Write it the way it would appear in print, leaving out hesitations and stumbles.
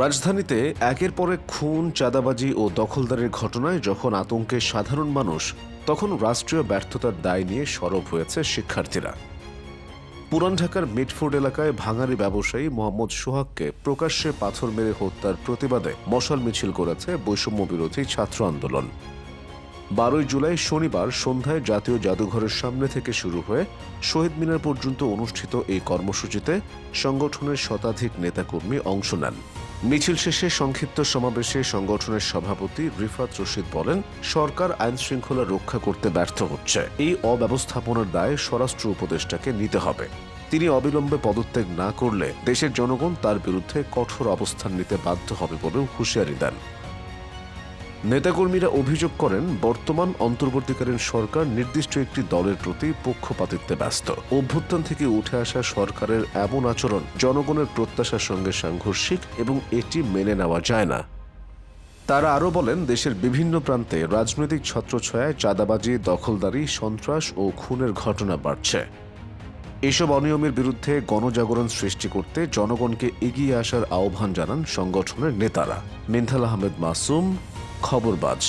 রাজধানীতে একের পর এক খুন, চাঁদাবাজি ও দখলদারির ঘটনায় যখন আতঙ্কে সাধারণ মানুষ, তখন রাষ্ট্রীয় ব্যর্থতার দায় নিয়ে সরব হয়েছে শিক্ষার্থীরা। পুরান ঢাকার মিটফোর্ড এলাকায় ভাঙারি ব্যবসায়ী মোহাম্মদ সোহাগকে প্রকাশ্যে পাথর মেরে হত্যার প্রতিবাদে মশাল মিছিল করেছে বৈষম্য বিরোধী ছাত্র আন্দোলন। 12 জুলাই শনিবার সন্ধ্যায় জাতীয় জাদুঘরের সামনে থেকে শুরু হয়ে শহীদ মিনার পর্যন্ত অনুষ্ঠিত এই কর্মসূচিতে সংগঠনের শতাধিক নেতাকর্মী অংশ নেন। মিছিল শেষে সংক্ষিপ্ত সমাবেশে সংগঠনের সভাপতি রিফাত রশিদ বলেন, সরকার আইনশৃঙ্খলা রক্ষা করতে ব্যর্থ হচ্ছে। এই অব্যবস্থাপনার দায় স্বরাষ্ট্র উপদেষ্টাকে নিতে হবে। তিনি অবিলম্বে পদত্যাগ না করলে দেশের জনগণ তার বিরুদ্ধে কঠোর অবস্থান নিতে বাধ্য হবে বলেও হুঁশিয়ারি দেন। নেতাকর্মীরা অভিযোগ করেন, বর্তমান অন্তর্বর্তীকালীন সরকার নির্দিষ্ট একটি দলের প্রতি পক্ষপাতিত্বে ব্যস্ত। অভ্যুত্থান থেকে উঠে আসা সরকারের এমন আচরণ জনগণের প্রত্যাশার সঙ্গে সাংঘর্ষিক এবং এটি মেনে নেওয়া যায় না। তারা আরও বলেন, দেশের বিভিন্ন প্রান্তে রাজনৈতিক ছত্রছায়ায় চাঁদাবাজি, দখলদারি, সন্ত্রাস ও খুনের ঘটনা বাড়ছে। এসব অনিয়মের বিরুদ্ধে গণজাগরণ সৃষ্টি করতে জনগণকে এগিয়ে আসার আহ্বান জানান সংগঠনের নেতারা। মিনহাল আহমেদ মাসুম, খবরবাজ।